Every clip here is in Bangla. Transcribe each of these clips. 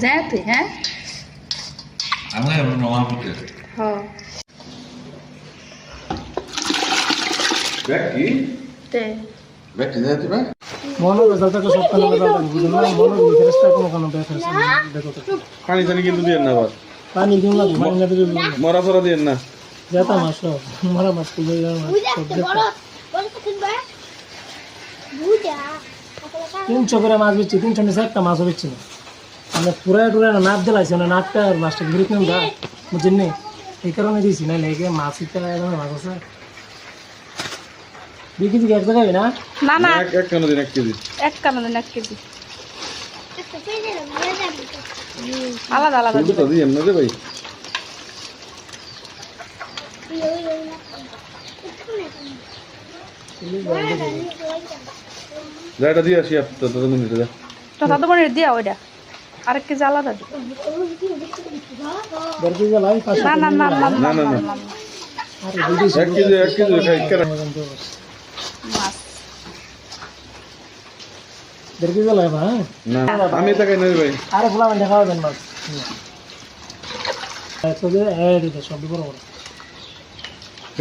যায় তুই হ্যাঁ পানি টানি কিন্তু দিয়ে না আবার পানি দিন না মরা ফরা দিয়ে না যেতা মাছ মরা মাছ তিনশো করে মাছ বেচছি 300 নিচে একটা মাছও বেচছি না মানে পুরাই টুরা নাপ দিলাইছে না নাপটা আর মাছটা ঘুরে কিনে দা বুঝছেন নি এই কারণে দিয়েছি না লেগে মাছ ইটা মাছ আছে 2 কেজি এক জায়গায় না না না এক কেন দিন 1 কেজি এক কানা দেন 1 কেজি আলাদা আলাদা তো দিয়ে না রে ভাই যাটা দিয়ে আসি তো তো মিনিটে যা তো দাদু বনের দিয়া ওইটা আরেক কেজি আলাদা দি দরকি লাই পাঁচশো না না না না না না না আরে দিদি 1 কেজি খাই কেন মাছ দরকি লাই ভাই না আমি তো খাই না রে ভাই আরে ফুলা মানে খাওয়া দেন মাছ তো যে এই দিতে সব বড় বড়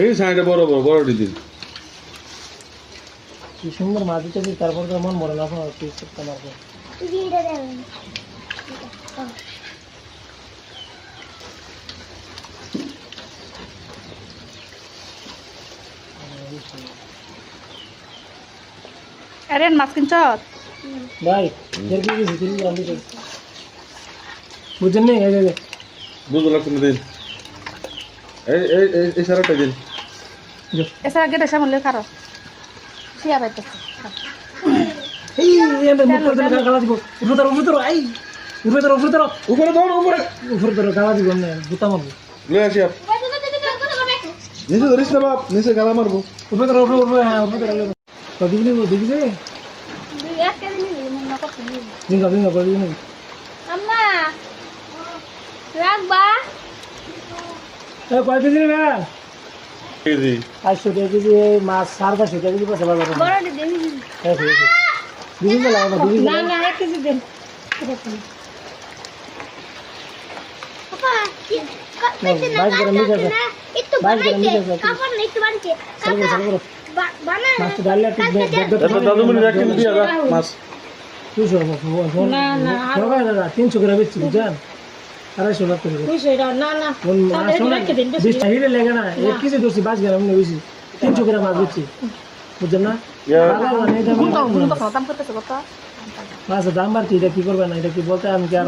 এই সাইডে বড় দিদি কি সুন্দর মাছ দিতে তারপর তো মন মরে না পিস করতে পারবো আরে মাছ কিনছ ভাই দরকি গেছি তিন গ্রাম দিতে বুঝছেন নি এই যে বুঝলা কোন দিন এই সারাটা দিন এছাড়া গেটে সামনে খারো শিয়া পাইতেছে এই এন্ড মুখ করে গালা দিব উপরে ধরো আই উপরে ধরো উপরে ধরো গালা দিব না গুতা মারবো লয়ে আসি আপ নিচে ধরিস না বাপ নিচে গালা মারবো উপরে ধরো হ্যাঁ উপরে ধরো তো দিবি যে দিন করে দিন আম্মা রাখবা এ কয় কেজি রে কেজি 500 কেজি মাছ 550 কেজি পাশে বাজার বড় দিদি হ্যাঁ ঠিক আছে দিবি না লাও দিবি না না 1 কেজি দেন পাপা বাইক করে মিটার একটু কাপড় না একটু বাড়িতে চলো বানা মাছ ডালিয়া ঠিক এটা দাদু মনি রাখেন দিয়া যা মাছ 200 না না দাদা 300 করে বেচছি বুঝছেন 250 লাখ করে 200 না না বেশ চাহিদা লাগে না 1 কেজি দোষী 5 গ্রাম নিয়ে বেশি 300 করে মাছ বেচছি বুঝছেন না দাম করতেছে কত মাছের দাম বাড়তি এটা কি করবে না এটা কি বলতে আমি কি আর